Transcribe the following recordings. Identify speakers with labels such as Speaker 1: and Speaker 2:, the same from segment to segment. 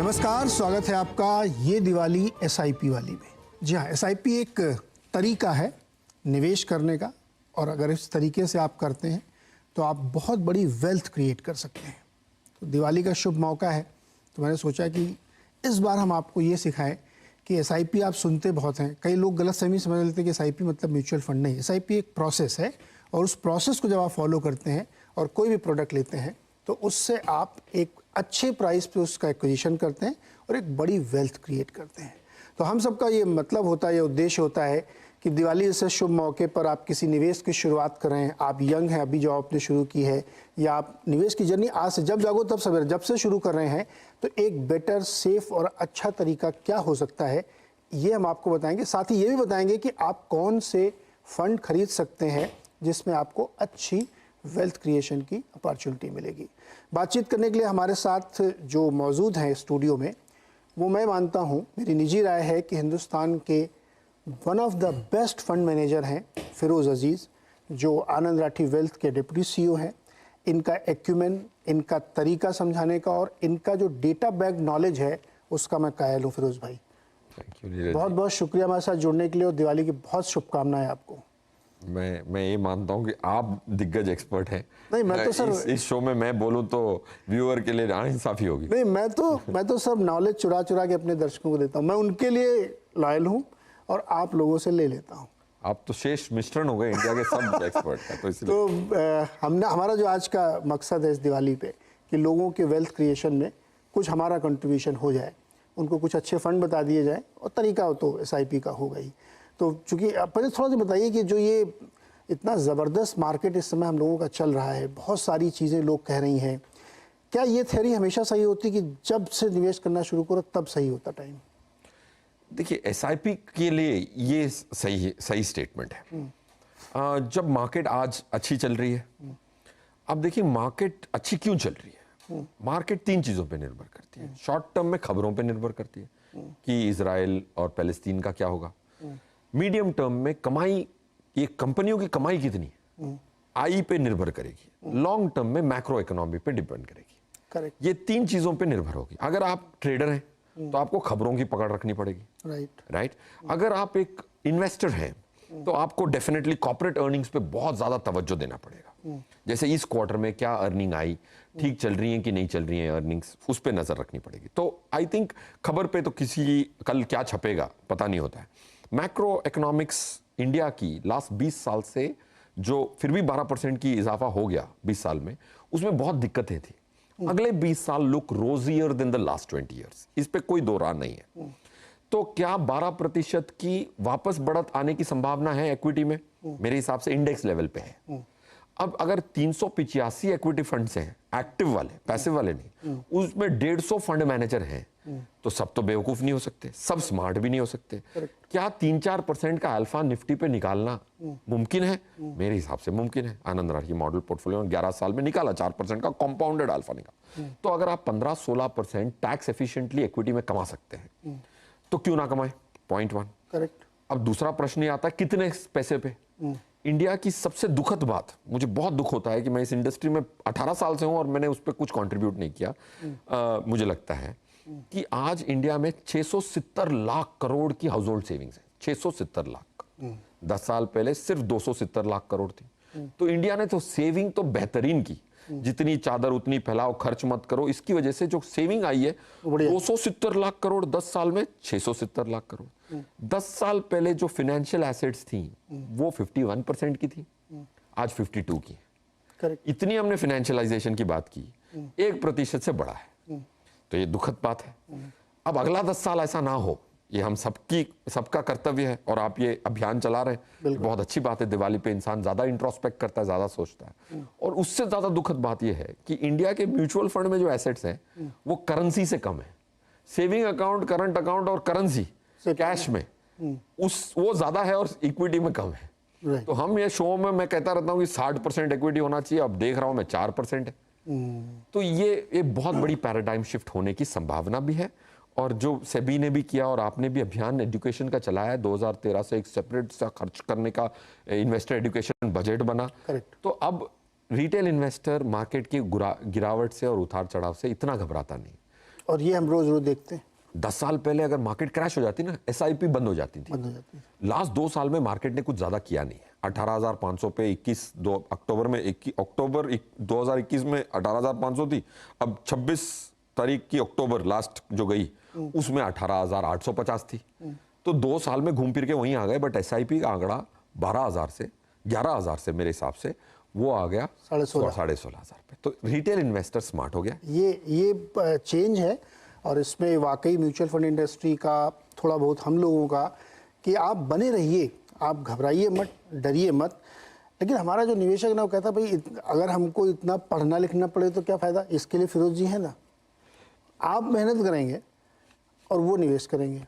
Speaker 1: नमस्कार, स्वागत है आपका ये दिवाली एसआईपी वाली में। जी हाँ, एसआईपी एक तरीका है निवेश करने का, और अगर इस तरीके से आप करते हैं तो आप बहुत बड़ी वेल्थ क्रिएट कर सकते हैं। तो दिवाली का शुभ मौका है, तो मैंने सोचा कि इस बार हम आपको ये सिखाएं कि एसआईपी आप सुनते बहुत हैं, कई लोग गलतफहमी समझ लेते हैं कि एसआईपी मतलब म्यूचुअल फंड। नहीं, एसआईपी एक प्रोसेस है, और उस प्रोसेस को जब आप फॉलो करते हैं और कोई भी प्रोडक्ट लेते हैं तो उससे आप एक अच्छे प्राइस पे उसका एक्विजिशन करते हैं और एक बड़ी वेल्थ क्रिएट करते हैं। तो हम सबका ये मतलब होता है, ये उद्देश्य होता है कि दिवाली जैसे शुभ मौके पर आप किसी निवेश की शुरुआत करें। आप यंग हैं, अभी जॉब आपने शुरू की है, या आप निवेश की जर्नी आज से जब जागो तब सवेरे जब से शुरू कर रहे हैं, तो एक बेटर, सेफ और अच्छा तरीका क्या हो सकता है ये हम आपको बताएंगे। साथ ही ये भी बताएंगे कि आप कौन से फंड खरीद सकते हैं जिसमें आपको अच्छी वेल्थ क्रिएशन की अपॉर्चुनिटी मिलेगी। बातचीत करने के लिए हमारे साथ जो मौजूद हैं स्टूडियो में, वो मैं मानता हूँ, मेरी निजी राय है कि हिंदुस्तान के one of the best fund manager हैं फिरोज़ अजीज़, जो आनंद राठी वेल्थ के डिप्टी सीईओ हैं। इनका एक्यूमेन, इनका तरीका समझाने का और इनका जो डेटा बैक नॉलेज है उसका मैं कायल हूँ। फिरोज़ भाई, बहुत बहुत शुक्रिया हमारे साथ जुड़ने के लिए, और दिवाली की बहुत शुभकामनाएं आपको।
Speaker 2: मैं ये मानता हूँ कि आप दिग्गज एक्सपर्ट हैं।
Speaker 1: नहीं, मैं तो सर
Speaker 2: इस शो में मैं बोलूँ तो व्यूअर के लिए नाइंसाफी होगी।
Speaker 1: नहीं, मैं तो सब नॉलेज चुरा के अपने दर्शकों को देता हूँ। मैं उनके लिए लॉयल हूँ और आप लोगों से ले लेता हूँ।
Speaker 2: आप तो शेष मिश्रण हो गए इंडिया के सब एक्सपर्ट का, तो इसलिए
Speaker 1: हमने, हमारा जो आज का मकसद है इस दिवाली पे, कि लोगों के वेल्थ क्रिएशन में कुछ हमारा कंट्रीब्यूशन हो जाए, उनको कुछ अच्छे फंड बता दिए जाए, और तरीका हो तो एसआईपी का होगा ही। तो चूँकि पहले थोड़ा सा बताइए कि जो ये इतना ज़बरदस्त मार्केट इस समय हम लोगों का चल रहा है, बहुत सारी चीज़ें लोग कह रही हैं, क्या ये थ्योरी हमेशा सही होती कि जब से निवेश करना शुरू करो तब सही होता टाइम?
Speaker 2: देखिए, एसआईपी के लिए ये सही स्टेटमेंट है। जब मार्केट आज अच्छी चल रही है, अब देखिए मार्केट अच्छी क्यों चल रही है। मार्केट तीन चीज़ों पे निर्भर करती है। शॉर्ट टर्म में खबरों पे निर्भर करती है कि इजराइल और पैलेस्तीन का क्या होगा। मीडियम टर्म में कमाई, ये कंपनियों की कमाई कितनी है, आई पे निर्भर करेगी। लॉन्ग टर्म में मैक्रो इकोनॉमी पे डिपेंड करेगी।
Speaker 1: करेक्ट।
Speaker 2: ये तीन चीजों पे निर्भर होगी। अगर आप ट्रेडर हैं तो आपको खबरों की पकड़ रखनी पड़ेगी। राइट। अगर आप एक इन्वेस्टर हैं तो आपको डेफिनेटली कॉर्पोरेट अर्निंग्स पे बहुत ज्यादा तवज्जो देना पड़ेगा। जैसे इस क्वार्टर में क्या अर्निंग आई, ठीक चल रही है कि नहीं चल रही है अर्निंग्स, उस पे नजर रखनी पड़ेगी। तो आई थिंक खबर पे तो किसी कल क्या छपेगा पता नहीं होता है। मैक्रो इकोनॉमिक्स इंडिया की लास्ट 20 साल से जो फिर भी 12% की इजाफा हो गया 20 साल में, उसमें बहुत दिक्कतें थी। अगले 20 साल look rosier than the last 20 years, इस पे कोई दो राय नहीं है। तो क्या 12% की वापस बढ़त आने की संभावना है इक्विटी में? मेरे हिसाब से इंडेक्स लेवल पे है। अब अगर 385 इक्विटी फंड्स हैं, एक्टिव वाले, पैसिव वाले नहीं, उसमें 150 फंड मैनेजर हैं, तो सब तो बेवकूफ नहीं हो सकते, सब स्मार्ट भी नहीं हो सकते। क्या 3-4% का अल्फा निफ्टी पे निकालना मुमकिन है? मेरे हिसाब से मुमकिन है। आनंद राठी मॉडल पोर्टफोलियो में 11 साल में निकाला 4% का कंपाउंडेड अल्फा निकाला। तो अगर आप 15-16% टैक्स एफिशिएंटली इक्विटी में कमा सकते हैं तो क्यों ना कमाए? पॉइंट 1।
Speaker 1: करेक्ट।
Speaker 2: अब दूसरा प्रश्न ये आता है कितने पैसे पे। इंडिया की सबसे दुखद बात, मुझे बहुत दुख होता है कि मैं इस इंडस्ट्री में 18 साल से हूं और मैंने उस पर कुछ कंट्रीब्यूट नहीं किया। मुझे लगता है कि आज इंडिया में 670 लाख करोड़ की हाउस होल्ड सेविंग्स है। 670 लाख। 10 साल पहले सिर्फ 270 लाख करोड़ थी। तो इंडिया ने तो सेविंग तो बेहतरीन की, जितनी चादर उतनी फैलाओ, खर्च मत करो। इसकी वजह से जो सेविंग आई है 270 लाख करोड़, 10 साल में 670 लाख करोड़। 10 साल पहले जो फाइनेंशियल एसेट्स थी वो 51% की थी, आज 52 की।
Speaker 1: करेक्ट।
Speaker 2: इतनी हमने फाइनेंशियलाइजेशन की बात की, 1% से बढ़ा है। तो ये दुखद बात है। अब अगला 10 साल ऐसा ना हो, ये हम सबका कर्तव्य है, और आप ये अभियान चला रहे हैं, बहुत अच्छी बात है। दिवाली पे इंसान ज्यादा इंट्रोस्पेक्ट करता है, ज्यादा सोचता है। और उससे ज्यादा दुखद बात ये है कि इंडिया के म्यूचुअल फंड में जो एसेट्स हैं वो करेंसी से कम है। सेविंग अकाउंट, करंट अकाउंट और करेंसी कैश में वो ज्यादा है और इक्विटी में कम है। तो हम ये शो में मैं कहता रहता हूँ कि 60% इक्विटी होना चाहिए, अब देख रहा हूं मैं 4% है। तो ये बहुत बड़ी पैराडाइम शिफ्ट होने की संभावना भी है। और जो सेबी ने भी किया और आपने भी अभियान एजुकेशन का चलाया है, 2013 से एक सेपरेट सा खर्च करने का इन्वेस्टर एजुकेशन बजट बना।
Speaker 1: करेक्ट।
Speaker 2: तो अब रिटेल इन्वेस्टर मार्केट की गिरावट से और उतार चढ़ाव से इतना घबराता नहीं।
Speaker 1: और ये हम रोज रोज देखते हैं।
Speaker 2: 10 साल पहले अगर मार्केट क्रैश हो जाती ना, एसआईपी बंद हो जाती थी।
Speaker 1: बंद हो जाती है।
Speaker 2: लास्ट 2 साल में मार्केट ने कुछ ज्यादा किया नहीं है। 18,500 पे 21 अक्टूबर 2021 में 18,500 थी। अब 26 तारीख की अक्टूबर लास्ट जो गई उसमें 18,850 थी। तो 2 साल में घूम फिर के वहीं आ गए। बट एसआईपी का आंकड़ा 12,000 से 11,000 से मेरे हिसाब से वो आ गया 16,500 पे। तो रिटेल इन्वेस्टर स्मार्ट हो गया।
Speaker 1: ये चेंज है और इसमें वाकई म्यूचुअल फंड इंडस्ट्री का थोड़ा बहुत हम लोगों का कि आप बने रहिए, आप घबराइए मत, डरिए मत। लेकिन हमारा जो निवेशक ना वो कहता भाई अगर हमको इतना पढ़ना लिखना पड़े तो क्या फ़ायदा, इसके लिए फिरोज जी है ना। आप मेहनत करेंगे और वो निवेश करेंगे,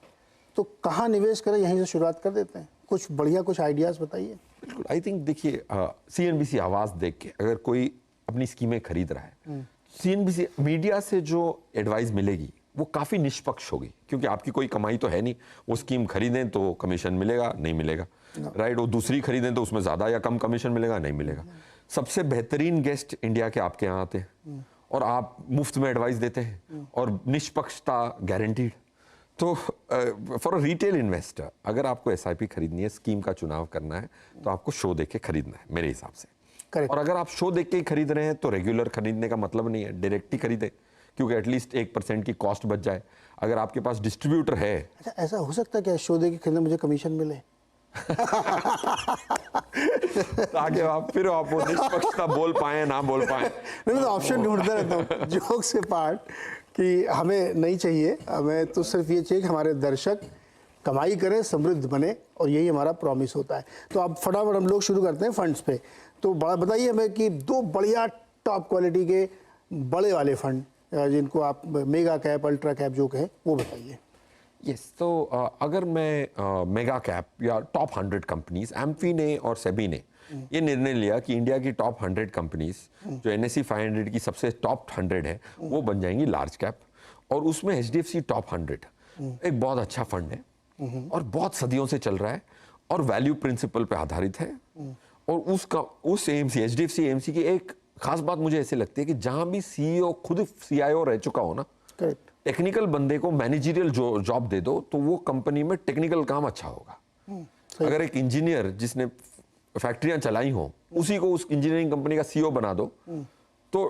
Speaker 1: तो कहाँ निवेश करें, यहीं से शुरुआत कर देते हैं। कुछ बढ़िया कुछ आइडियाज़ बताइए।
Speaker 2: बिल्कुल, आई थिंक देखिए सीएनबीसी आवाज़ देख के अगर कोई अपनी स्कीमें खरीद रहा है, सीएनबीसी मीडिया से जो एडवाइस मिलेगी वो काफ़ी निष्पक्ष होगी, क्योंकि आपकी कोई कमाई तो है नहीं। वो स्कीम खरीदें तो कमीशन मिलेगा नहीं मिलेगा, राइट। वो दूसरी खरीदें तो उसमें ज़्यादा या कम कमीशन मिलेगा नहीं मिलेगा। सबसे बेहतरीन गेस्ट इंडिया के आपके यहाँ आते हैं और आप मुफ्त में एडवाइस देते हैं और निष्पक्षता गारंटीड। तो फॉर अ रिटेल इन्वेस्टर अगर आपको एसआईपी खरीदनी है, स्कीम का चुनाव करना है, तो आपको शो देख के खरीदना है मेरे हिसाब से।
Speaker 1: Correct.
Speaker 2: और अगर आप शो देख के ही खरीद रहे हैं तो रेगुलर खरीदने का मतलब नहीं है, डायरेक्ट ही खरीदें, क्योंकि एटलीस्ट 1% की कॉस्ट बच जाए। अगर आपके पास डिस्ट्रीब्यूटर है।
Speaker 1: अच्छा, ऐसा हो सकता है क्या शो दे के खरीदने मुझे कमीशन मिले?
Speaker 2: ताकि आप फिर आप वो निष्पक्षता बोल पाए ना बोल पाए।
Speaker 1: नहीं, मैं तो ऑप्शन ढूंढता रहता हूँ जोक से पार्ट कि हमें नहीं चाहिए, हमें तो सिर्फ ये चाहिए कि हमारे दर्शक कमाई करें, समृद्ध बने, और यही हमारा प्रॉमिस होता है। तो अब फटाफट हम लोग शुरू करते हैं फंड्स पे। तो बड़ा बताइए हमें कि 2 बढ़िया टॉप क्वालिटी के बड़े वाले फंड जिनको आप मेगा कैप अल्ट्रा कैप जो कहें वो बताइए।
Speaker 2: यस, तो अगर मैं मेगा कैप या टॉप 100 कंपनीज, एम्फी ने और सेबी ने ये निर्णय लिया कि इंडिया की टॉप 100 कंपनीज जो एनएसई 500 की सबसे टॉप 100 है वो बन जाएंगी लार्ज कैप, और उसमें एचडीएफसी टॉप 100 एक बहुत अच्छा फंड है और बहुत सदियों से चल रहा है और वैल्यू प्रिंसिपल पे आधारित है। और उस एएमसी एचडीएफसी एएमसी की एक खास बात मुझे ऐसे लगती है कि जहां भी सीईओ खुद सीआईओ रह चुका हो ना, टेक्निकल बंदे को मैनेजरियल जॉब दे दो तो वो कंपनी में टेक्निकल काम अच्छा होगा। अगर एक इंजीनियर जिसने फैक्ट्रियां चलाई हो उसी को उस इंजीनियरिंग कंपनी का सीईओ बना दो तो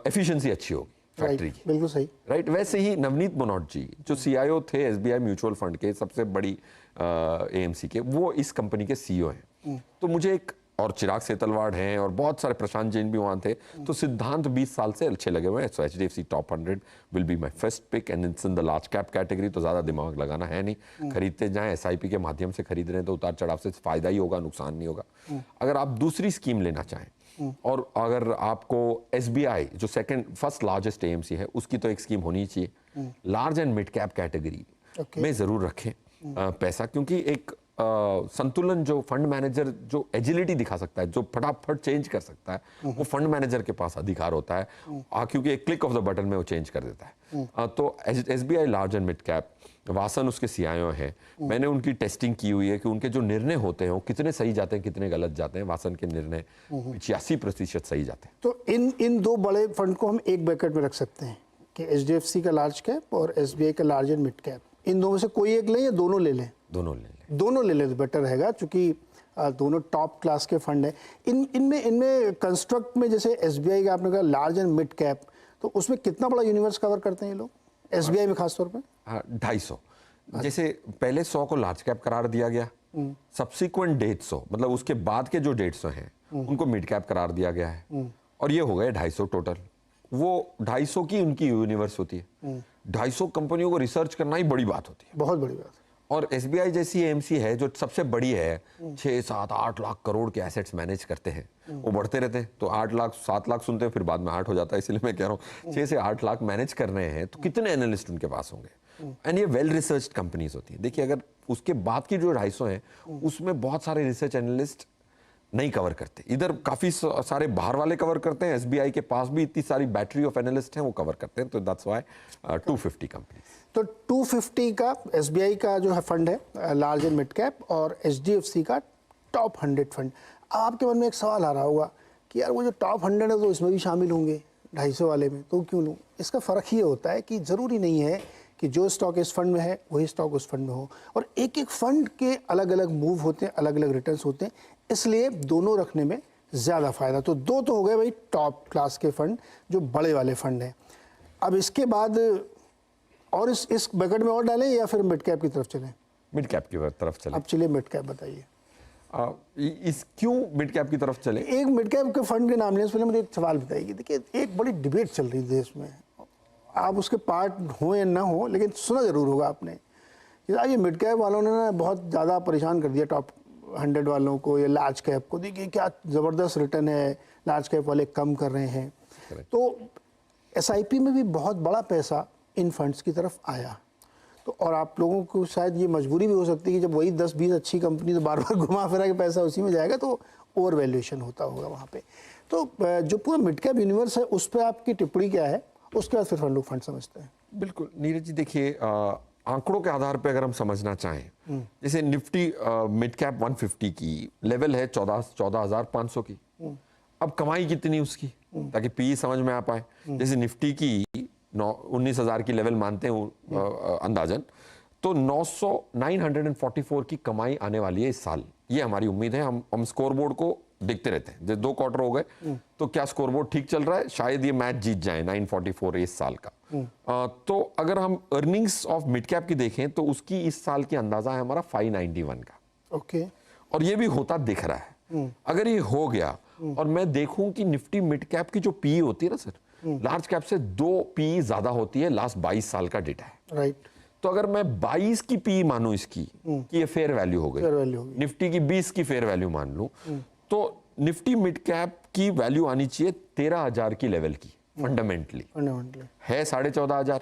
Speaker 2: एफिशिएंसी अच्छी होगी फैक्ट्री की।
Speaker 1: बिल्कुल सही,
Speaker 2: राइट। वैसे ही नवनीत मनोट जी जो सीआईओ थे एसबीआई म्यूचुअल फंड के सबसे बड़ी एएमसी के, वो इस कंपनी के सीईओ हैं। तो मुझे एक, और चिराग सेतलवाड़ हैं और बहुत सारे, प्रशांत जैन भी वहाँ थे, तो सिद्धांत 20 साल से अच्छे लगे हुए हैं। So HDFC top 100 will be my first pick and it's in the large cap category. तो ज़्यादा दिमाग लगाना है नहीं, खरीदते जाएं। एसआईपी के माध्यम से खरीद रहे हैं तो उतार चढ़ाव से फायदा ही होगा, नुकसान नहीं होगा। अगर आप दूसरी स्कीम लेना चाहें और अगर आपको एसबीआई जो फर्स्ट लार्जेस्ट एएमसी है उसकी तो एक स्कीम होनी चाहिए, large and mid cap category में ज़रूर रखें पैसा, क्योंकि एक संतुलन जो फंड मैनेजर जो एजिलिटी दिखा सकता है, जो फटाफट चेंज कर सकता है, वो फंड मैनेजर के पास अधिकार होता है, क्योंकि एक क्लिक ऑफ द बटन में वो चेंज कर देता है। तो SBI large and mid cap, Vasan उसके सीआईओ हैं, मैंने उनकी टेस्टिंग की हुई है कि उनके जो निर्णय होते हैं वो कितने सही जाते हैं कितने गलत जाते हैं। वासन के निर्णय 85% सही जाते हैं।
Speaker 1: तो इन 2 बड़े फंड को हम एक बैकेट में रख सकते हैं कि एचडीएफसी का लार्ज कैप और एसबीआई का लार्ज एंड मिड कैप। इन दोनों में से कोई एक लें या दोनों ले लें? दोनों ले लें तो बेटर रहेगा, क्योंकि दोनों टॉप क्लास के फंड है। इनमें कंस्ट्रक्ट में जैसे एसबीआई का आपने कहा लार्ज एंड मिड कैप, तो उसमें कितना बड़ा यूनिवर्स कवर करते हैं ये लोग एसबीआई में खासतौर पे?
Speaker 2: 250। जैसे पहले 100 को लार्ज कैप करार दिया गया, सब्सिक्वेंट 150 मतलब उसके बाद के जो 150 हैं उनको मिड कैप करार दिया गया है, और ये हो गए 250 टोटल। वो 250 की उनकी यूनिवर्स होती है। 250 कंपनियों को रिसर्च करना ही बड़ी बात होती है,
Speaker 1: बहुत बड़ी बात।
Speaker 2: और एसबीआई जैसी एएमसी है जो सबसे बड़ी है, 6, 7, 8 लाख करोड़ के एसेट्स मैनेज करते हैं, वो बढ़ते रहते हैं। तो 8 लाख 7 लाख सुनते हैं, फिर बाद में 8 हो जाता है, इसलिए मैं कह रहा हूँ 6 से 8 लाख मैनेज कर रहे हैं, तो कितने एनालिस्ट उनके पास होंगे। एंड ये वेल रिसर्च कंपनीज होती है। देखिए, अगर उसके बाद की जो 250 है उसमें बहुत सारे रिसर्च एनालिस्ट नहीं कवर करते, इधर काफी सारे बाहर वाले कवर करते हैं। एसबीआई के पास भी इतनी सारी बैटरी ऑफ एनालिस्ट हैं, वो कवर करते हैं। तो दैट्स व्हाई 250 कंपनीज।
Speaker 1: तो 250 का एसबीआई का जो है फंड है लार्ज एंड मिड कैप, और एचडीएफसी का टॉप 100 फंड। आपके मन में एक सवाल आ रहा होगा कि यार वो जो टॉप 100 है तो इसमें भी शामिल होंगे, 250 वाले में तो क्यों लूँ। इसका फ़र्क ये होता है कि ज़रूरी नहीं है कि जो स्टॉक इस फंड में है वही स्टॉक उस फंड में हो, और एक एक फंड के अलग अलग मूव होते हैं, अलग अलग रिटर्न्स होते हैं, इसलिए दोनों रखने में ज़्यादा फ़ायदा। तो दो तो हो गए भाई टॉप क्लास के फंड, जो बड़े वाले फंड हैं। अब इसके बाद और इस बकेट में और डालें या फिर मिड कैप की तरफ चलें?
Speaker 2: मिड कैप की तरफ चले।
Speaker 1: अब चलिए मिड कैप बताइए।
Speaker 2: इस क्यों मिड कैप की तरफ चले?
Speaker 1: एक मिड कैप के फंड के नाम लेने से पहले मुझे एक सवाल बताइए। देखिए, एक बड़ी डिबेट चल रही है देश में, आप उसके पार्ट हो या ना हो, लेकिन सुना जरूर होगा आपने कि ये मिड कैप वालों ने ना बहुत ज़्यादा परेशान कर दिया टॉप 100 वालों को या लार्ज कैप को। देखिए क्या ज़बरदस्त रिटर्न है, लार्ज कैप वाले कम कर रहे हैं। तो एसआईपी में भी बहुत बड़ा पैसा इन फंड्स की तरफ आया, तो और आप लोगों को शायद ये मजबूरी भी हो सकती है कि जब वही 10-20 अच्छी कंपनी तो बार बार घुमा फिरा के पैसा उसी में जाएगा, तो ओवर वैल्यूएशन होता होगा वहाँ पे। तो जो पूरा मिड कैप यूनिवर्स है उस पर आपकी टिप्पणी क्या है, उसके बाद फिर हम लोग फंड समझते हैं।
Speaker 2: बिल्कुल नीरज जी, देखिए आंकड़ों के आधार पर अगर हम समझना चाहें, जैसे निफ्टी मिड कैप 150 की लेवल है 14,500 की। अब कमाई कितनी उसकी, ताकि पी समझ में आ पाए। जैसे निफ्टी की 19,000 की लेवल मानते हैं अंदाजन, तो 944 की कमाई आने वाली है इस साल, ये हमारी उम्मीद है। हम स्कोरबोर्ड को देखते रहते हैं, जैसे 2 क्वार्टर हो गए तो क्या स्कोरबोर्ड ठीक चल रहा है, शायद ये मैच जीत जाए 944 इस साल का। तो अगर हम अर्निंग्स ऑफ मिड कैप की देखें तो उसकी इस साल की अंदाजा है हमारा 591 का।
Speaker 1: ओके,
Speaker 2: और ये भी होता दिख रहा है। अगर ये हो गया और मैं देखूं कि निफ्टी मिड कैप की जो पी होती है ना सर, लार्ज कैप से 2 पी ज्यादा होती है, लास्ट 22 साल का डेटा है।
Speaker 1: राइट।
Speaker 2: तो अगर मैं 22 की पी मानूं इसकी कि ये फेयर वैल्यू हो गई, निफ्टी की 20 की फेयर वैल्यू मान लूं, तो निफ्टी मिड कैप की वैल्यू आनी चाहिए 13,000 की लेवल की फंडामेंटली है 14,500,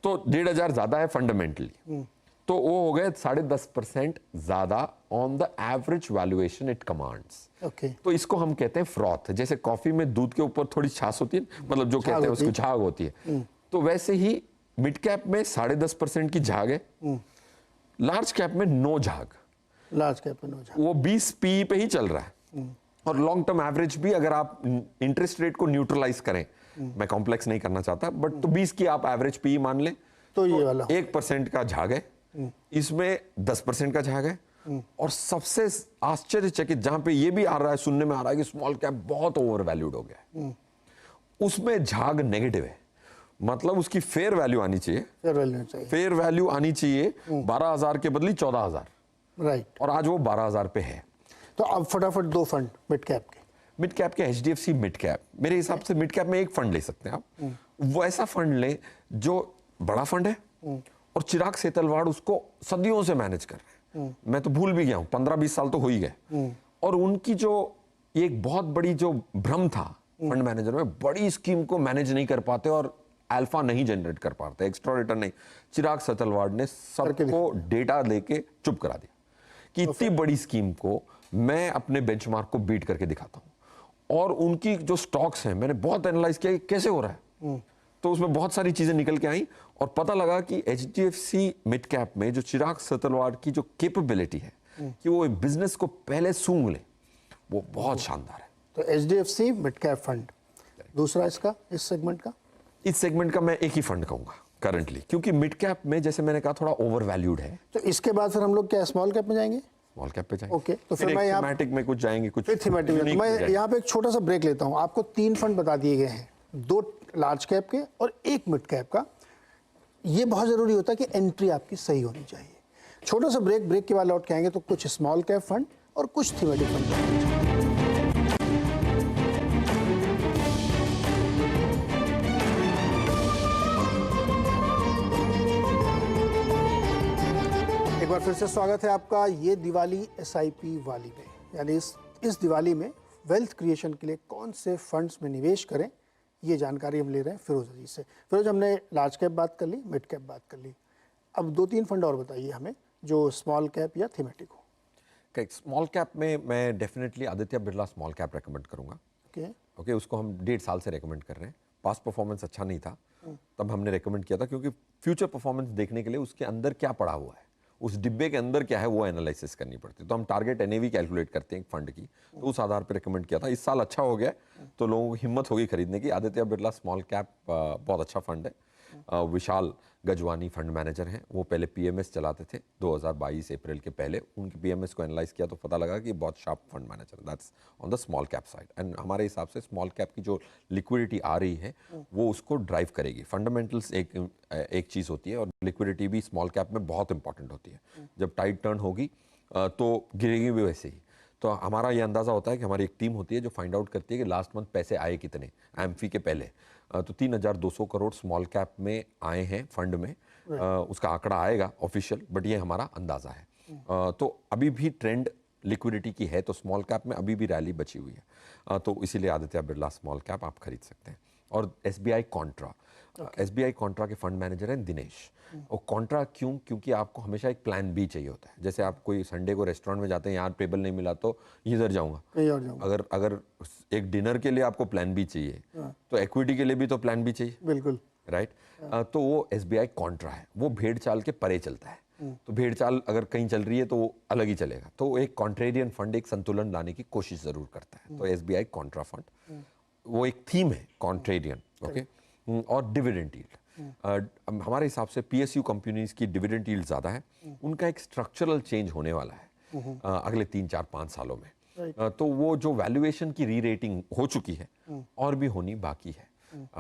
Speaker 2: तो 1,500 ज्यादा है फंडामेंटली। तो वो हो गए 10.5% ज्यादा on the average valuation it commands. तो इसको हम कहते हैं फ्रॉथ। जैसे कॉफी में दूध के ऊपर थोड़ी छाछ होती है, मतलब जो कहते हैं उसको झाग होती है, तो वैसे ही मिड कैप में 10.5% की झाग है, लार्ज कैप में नो झाग।
Speaker 1: लार्ज कैप में नो झाग,
Speaker 2: वो 20 पी पे ही चल रहा है। और लॉन्ग टर्म एवरेज भी अगर आप इंटरेस्ट रेट को न्यूट्रलाइज करें, मैं कॉम्प्लेक्स नहीं करना चाहता, बट तो 20 की आप एवरेज पी मान लें
Speaker 1: तो ये वाला
Speaker 2: 1% का झाग है, इसमें 10% का झाग है। और सबसे आश्चर्यचकित जहां पे ये भी आ रहा है, सुनने में आ रहा है कि स्मॉल कैप बहुत ओवर वैल्यूड हो गया है, उसमें झाग नेगेटिव है। मतलब उसकी फेयर वैल्यू आनी चाहिए, फेयर वैल्यू आनी चाहिए 12,000 के बदले 14,000।
Speaker 1: राइट।
Speaker 2: और आज वो 12,000 पे है।
Speaker 1: तो अब फटाफट 2 फंड मिड कैप के
Speaker 2: HDFC मिड कैप, मेरे हिसाब से मिड कैप में एक फंड ले सकते हैं आप। वो ऐसा फंड लें जो बड़ा फंड है और चिराग सेतलवाड़ उसको सदियों से मैनेज कर रहे हैं। मैं तो भूल भी गया हूं, 15-20 साल तो हो ही गए। और उनकी जो एक बहुत बड़ी जो भ्रम था फंड मैनेजर में, बड़ी स्कीम को मैनेज नहीं कर पाते और अल्फा नहीं जनरेट कर पाते, एक्स्ट्रा रिटर्न नहीं। चिराग सेतलवाड़ ने सबको डेटा लेके चुप करा दिया कि इतनी बड़ी स्कीम को मैं अपने बेंचमार्क को बीट करके दिखाता हूं। और उनकी जो स्टॉक्स हैं, मैंने बहुत एनालाइज किया कि कैसे हो रहा है, तो उसमें बहुत सारी चीजें निकल के आई और पता लगा कि HDFC मिड कैप में जो चिराग सेतलवाड़ की जो कैपेबिलिटी है कि वो बिजनेस को पहले सूंघ ले, वो बहुत शानदार है।
Speaker 1: तो HDFC मिड कैप फंड दूसरा इसका, इस सेगमेंट का
Speaker 2: मैं एक ही फंड कहूंगा करंटली, क्योंकि मिड कैप में जैसे मैंने कहा थोड़ा ओवर वैल्यूड है।
Speaker 1: तो इसके बाद फिर हम लोग क्या स्मॉल कैप में जाएंगे?
Speaker 2: स्मॉल कैप पे जाएंगे।
Speaker 1: ओके, तो फिर मैं यहाँ
Speaker 2: थीमेटिक में कुछ जाएंगे, कुछ
Speaker 1: थीमेटिक में। तो मैं यहाँ पे एक छोटा सा ब्रेक लेता हूँ। आपको 3 फंड बता दिए गए हैं, 2 लार्ज कैप के और 1 मिड कैप का। ये बहुत जरूरी होता है कि एंट्री आपकी सही होनी चाहिए। छोटा सा ब्रेक के बाद लौट के आएंगे तो कुछ स्मॉल कैप फंड और कुछ थीमेटिक फंड। एक बार फिर से स्वागत है आपका ये दिवाली SIP वाली में, यानी इस दिवाली में वेल्थ क्रिएशन के लिए कौन से फंड्स में निवेश करें, ये जानकारी हम ले रहे हैं फिरोज अजीज से। फिरोज, हमने लार्ज कैप बात कर ली, मिड कैप बात कर ली, अब 2-3 फंड और बताइए हमें जो स्मॉल कैप या थीमेटिक हो।
Speaker 2: स्मॉल कैप में मैं definitely Aditya Birla small cap recommend करूंगा। ओके, उसको हम 1.5 साल से रेकमेंड कर रहे हैं। पास्ट परफॉर्मेंस अच्छा नहीं था, तब हमने रेकमेंड किया था, क्योंकि फ्यूचर परफॉर्मेंस देखने के लिए उसके अंदर क्या पड़ा हुआ है उस डिब्बे के अंदर क्या है वो एनालिसिस करनी पड़ती है। तो हम टारगेट एनएवी कैलकुलेट करते हैं फंड की, तो उस आधार पर रिकमेंड किया था। इस साल अच्छा हो गया तो लोगों को हिम्मत होगी खरीदने की। आदित्य बिरला स्मॉल कैप बहुत अच्छा फंड है। विशाल गजवानी फंड मैनेजर हैं, वो पहले पीएमएस चलाते थे 2022 अप्रैल के पहले। उनके पीएमएस को एनालाइज किया तो पता लगा कि बहुत sharp fund manager, that's on the small cap side. And हमारे हिसाब से स्मॉल कैप की जो लिक्विडिटी आ रही है वो उसको ड्राइव करेगी। फंडामेंटल्स एक चीज़ होती है और लिक्विडिटी भी स्मॉल कैप में बहुत इंपॉर्टेंट होती है। जब टाइट टर्न होगी तो गिरेगी भी वैसे ही। तो हमारा ये अंदाज़ा होता है कि हमारी एक टीम होती है जो फाइंड आउट करती है कि लास्ट मंथ पैसे आए कितने एम्फी के पहले। तो 3,200 करोड़ स्मॉल कैप में आए हैं फंड में। उसका आंकड़ा आएगा ऑफिशियल, बट ये हमारा अंदाज़ा है। तो अभी भी ट्रेंड लिक्विडिटी की है, तो स्मॉल कैप में अभी भी रैली बची हुई है। तो इसीलिए आदित्य बिरला स्मॉल कैप आप खरीद सकते हैं। और एसबीआई कॉन्ट्रा, एसबीआई कॉन्ट्रा के फंड मैनेजर हैं दिनेश। और कॉन्ट्रा क्यों? क्योंकि आपको हमेशा एक प्लान बी चाहिए होता है। जैसे आप कोई संडे को रेस्टोरेंट में जाते हैं, यार टेबल नहीं मिला तो इधर जाऊंगा। अगर एक डिनर के लिए आपको प्लान बी चाहिए तो इक्विटी के लिए भी तो प्लान बी चाहिए।
Speaker 1: बिल्कुल
Speaker 2: राइट। तो वो एसबीआई कॉन्ट्रा है, वो भेड़ चाल के परे चलता है। तो भेड़ चाल अगर कहीं चल रही है तो वो अलग ही चलेगा। तो एक कॉन्ट्रेरियन फंड एक संतुलन लाने की कोशिश जरूर करता है। तो एसबीआई कॉन्ट्रा फंड वो एक थीम है, कॉन्ट्रेरियन। ओके। और डिविडेंड यील्ड, हमारे हिसाब से पीएसयू कंपनीज की डिविडेंड यील्ड ज़्यादा है। उनका एक स्ट्रक्चरल चेंज होने वाला है अगले 3-4-5 सालों में। तो वो जो वैल्यूएशन की री रेटिंग हो चुकी है और भी होनी बाकी है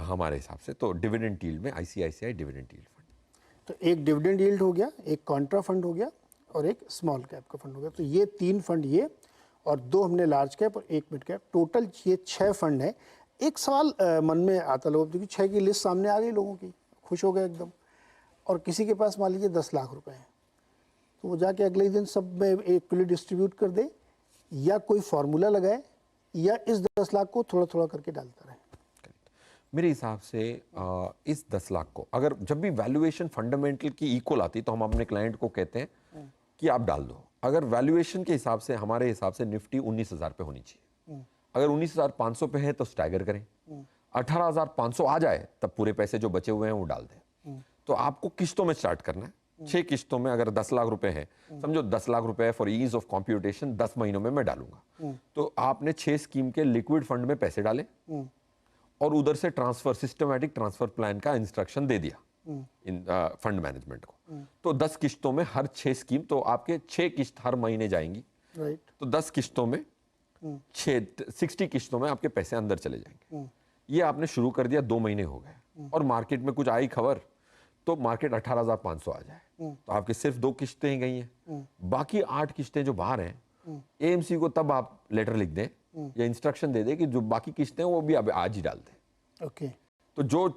Speaker 2: हमारे हिसाब से। तो डिविडेंड यील्ड में आईसीआईसीआई डिविडेंड यील्ड फंड।
Speaker 1: तो एक डिविडेंड यील्ड हो गया, एक कॉन्ट्रा फंड हो गया और एक स्मॉल कैप का फंड हो गया। तो ये 3 फंड ये, और 2 हमने लार्ज कैप और 1 मिड कैप, टोटल ये 6 फंड है। एक सवाल मन में आता लोगों, क्योंकि 6 की लिस्ट सामने आ गई, लोगों की खुश हो गए एकदम। और किसी के पास मान लीजिए 10 लाख रुपए हैं, तो वो जाके अगले दिन सब में इक्वली डिस्ट्रीब्यूट कर दे, या कोई फार्मूला लगाए, या इस 10 लाख को थोड़ा थोड़ा करके डालता रहे।
Speaker 2: मेरे हिसाब से इस 10 लाख को अगर जब भी वैल्यूएशन फंडामेंटल की इक्वल आती तो हम अपने क्लाइंट को कहते हैं कि आप डाल दो। अगर वैल्यूएशन के हिसाब से हमारे हिसाब से निफ्टी 19,000 पे होनी चाहिए। अगर 19,500 पे है तो स्टैगर करें। 18,500 आ जाए तब पूरे पैसे जो बचे हुए हैं वो डाल दें। तो आपको किस्तों में स्टार्ट करना है, 6 किस्तों में। अगर 10 लाख रुपए है, समझो 10 लाख रुपए फॉर ईज ऑफ कंप्यूटेशन 10 महीनों में मैं डालूंगा। तो आपने 6 स्कीम के लिक्विड फंड में पैसे डाले और उधर से ट्रांसफर, सिस्टमैटिक ट्रांसफर प्लान का इंस्ट्रक्शन दे दिया इन फंड मैनेजमेंट को। तो 10 किस्तों में हर 6 स्कीम, तो आपके 6 किस्त हर महीने जाएंगी।
Speaker 1: राइट।
Speaker 2: तो 10 किस्तों में 60 किस्तों में आपके पैसे अंदर चले जाएंगे। ये आपने शुरू कर दिया, 2 महीने हो गए और मार्केट में कुछ आई खबर तो मार्केट 18,500 आ जाए, तो आपके सिर्फ 2 किस्तें ही गई हैं। बाकी 8 किस्तें जो बाहर हैं, एएमसी को तब आप लेटर लिख दें या इंस्ट्रक्शन दे दें कि जो बाकी किस्तें वो भी अब आज ही डाल दें।
Speaker 1: ओके।
Speaker 2: तो जो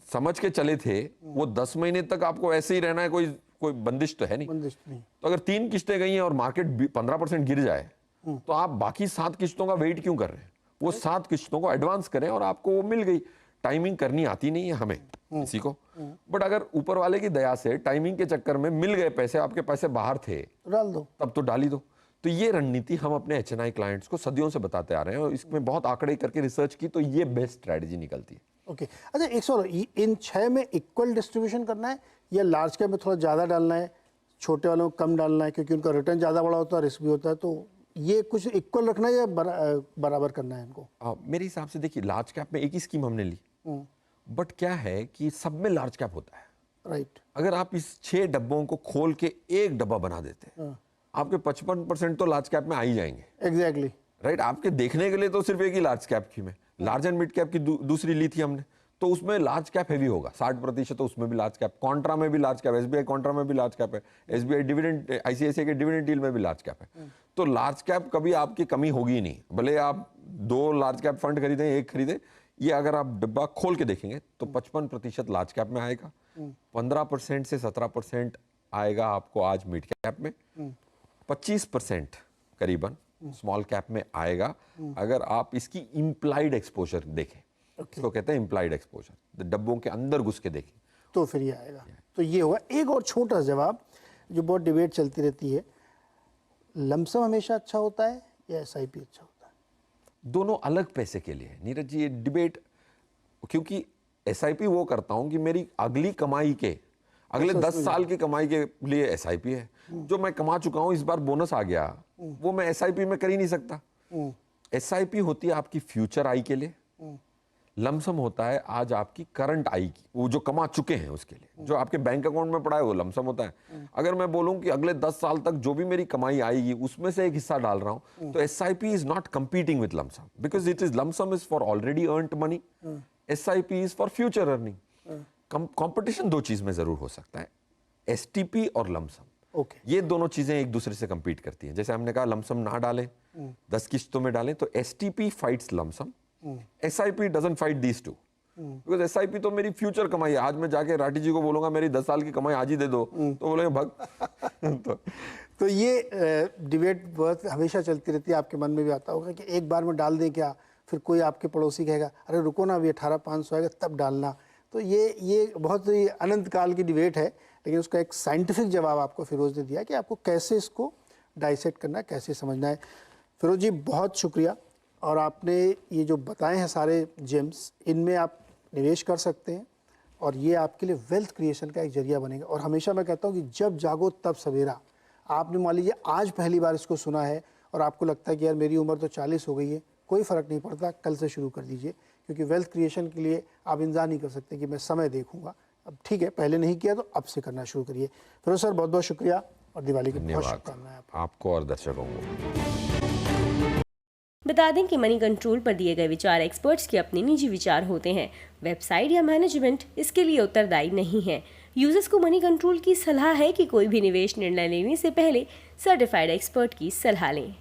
Speaker 2: समझ के चले थे वो 10 महीने तक आपको ऐसे ही रहना है, कोई बंदिश तो है नहीं। तो अगर 3 किस्तें गई हैं और मार्केट 15% गिर जाए तो आप बाकी 7 किस्तों का वेट क्यों कर रहे हैं? वो 7 किस्तों को एडवांस करें और आपको वो मिल गई। टाइमिंग करनी आती नहीं है हमें किसी को, बट अगर ऊपर वाले की दया से टाइमिंग के चक्कर में मिल गए पैसे, आपके पैसे बाहर थे,
Speaker 1: डाल दो,
Speaker 2: तब तो डाल ही दो। तो ये रणनीति हम अपने एचएनआई क्लाइंट्स को सदियों से बताते आ रहे हैं और इसमें बहुत आंकड़े करके रिसर्च की तो ये बेस्ट स्ट्रेटजी निकलती है।
Speaker 1: ओके। अच्छा, एक सवाल, इन 6 में इक्वल डिस्ट्रीब्यूशन करना है या लार्ज कैप में थोड़ा ज़्यादा डालना है, छोटे वालों में कम डालना है, क्योंकि उनका रिटर्न ज़्यादा बड़ा होता है, रिस्क भी होता है? तो ये कुछ इक्वल रखना है या बराबर करना है इनको?
Speaker 2: मेरे हिसाब से देखिए, लार्ज कैप में एक ही स्कीम हमने ली, बट क्या है कि सब में लार्ज कैप होता है।
Speaker 1: राइट।
Speaker 2: अगर आप इस 6 डब्बों को खोल के एक डब्बा बना देते हैं, आपके 55% तो लार्ज कैप में आ ही जाएंगे।
Speaker 1: एग्जैक्टली।
Speaker 2: राइट। आपके देखने के लिए तो सिर्फ एक ही लार्ज कैप की में, लार्ज एंड मिड कैप की दूसरी ली थी हमने, तो उसमें लार्ज कैप हैवी होगा 60%, तो उसमें भी लार्ज कैप, कॉन्ट्रा में भी लार्ज कैप, एसबीआई कॉन्ट्रा में भी लार्ज कैप है, एसबीआई डिविडेंड, आईसीआईसीआई के डिविडेंड डील में भी लार्ज कैप है। तो लार्ज कैप कभी आपकी कमी होगी ही नहीं, भले आप 2 लार्ज कैप फंड खरीदें, 1 खरीदें। ये अगर आप डिब्बा खोल के देखेंगे तो 55% लार्ज कैप में आएगा, 15% से 17% आएगा आपको आज मिड कैप में, 25% करीबन स्मॉल कैप में आएगा। अगर आप इसकी इम्प्लाइड एक्सपोजर देखें, इसको कहते हैं इम्प्लाइड एक्सपोजर, डब्बों के अंदर घुस के देखें,
Speaker 1: तो फिर ये आएगा। तो ये हुआ। एक और छोटा जवाब जो बहुत डिबेट चलती रहती है, लमसम हमेशा अच्छा होता है या एसआईपी अच्छा होता है?
Speaker 2: दोनों अलग पैसे के लिए है नीरज जी ये डिबेट, क्योंकि एसआईपी वो करता हूं कि मेरी अगली कमाई के, अगले 10 साल की कमाई के लिए एसआईपी है। जो मैं कमा चुका हूं, इस बार बोनस आ गया, वो मैं एसआईपी में कर ही नहीं सकता। एसआईपी होती है आपकी फ्यूचर आई के लिए, लमसम होता है आज आपकी करंट आई की, वो जो कमा चुके हैं उसके लिए। जो आपके बैंक अकाउंट में पड़ा है वो लमसम होता है। अगर मैं बोलूं कि अगले 10 साल तक जो भी मेरी कमाई आएगी उसमें से एक हिस्सा डाल रहा हूं, तो SIP is not competing with lump sum, because it is lump sum is for already earned money, SIP is for future earning. Competition दो चीज में जरूर हो सकता है, एसटीपी और लमसम। ये दोनों चीजें एक दूसरे से कंपीट करती हैं। जैसे हमने कहा लमसम ना डालें, 10 किश्तों में डालें, तो STP fights lump sum, SIP doesn't fight these two, because SIP तो मेरी फ्यूचर कमाई है। आज मैं जाके राठी जी को बोलूंगा मेरी 10 साल की कमाई आज ही दे दो, तो बोलेंगे भग।
Speaker 1: तो ये डिबेट बहुत हमेशा चलती रहती है, आपके मन में भी आता होगा कि एक बार में डाल दें क्या, फिर कोई आपके पड़ोसी कहेगा अरे रुको ना, अभी 18,500 आएगा तब डालना। तो ये बहुत ही अनंत काल की डिबेट है, लेकिन उसका एक साइंटिफिक जवाब आपको फिरोज ने दिया कि आपको कैसे इसको डाइसेक्ट करना है, कैसे समझना है। फिरोज जी बहुत शुक्रिया, और आपने ये जो बताए हैं सारे जेम्स, इनमें आप निवेश कर सकते हैं और ये आपके लिए वेल्थ क्रिएशन का एक जरिया बनेगा। और हमेशा मैं कहता हूँ कि जब जागो तब सवेरा। आपने मान लीजिए आज पहली बार इसको सुना है और आपको लगता है कि यार मेरी उम्र तो 40 हो गई है, कोई फ़र्क नहीं पड़ता, कल से शुरू कर दीजिए, क्योंकि वेल्थ क्रिएशन के लिए आप इंतज़ार नहीं कर सकते कि मैं समय देखूंगा। अब ठीक है, पहले नहीं किया तो अब से करना शुरू करिए। फिरोज सर बहुत बहुत शुक्रिया और दिवाली की बहुत शुभकामनाएं
Speaker 2: आपको और दर्शकों को।
Speaker 3: बता दें कि मनी कंट्रोल पर दिए गए विचार एक्सपर्ट्स के अपने निजी विचार होते हैं। वेबसाइट या मैनेजमेंट इसके लिए उत्तरदायी नहीं है। यूजर्स को मनी कंट्रोल की सलाह है कि कोई भी निवेश निर्णय लेने से पहले सर्टिफाइड एक्सपर्ट की सलाह लें।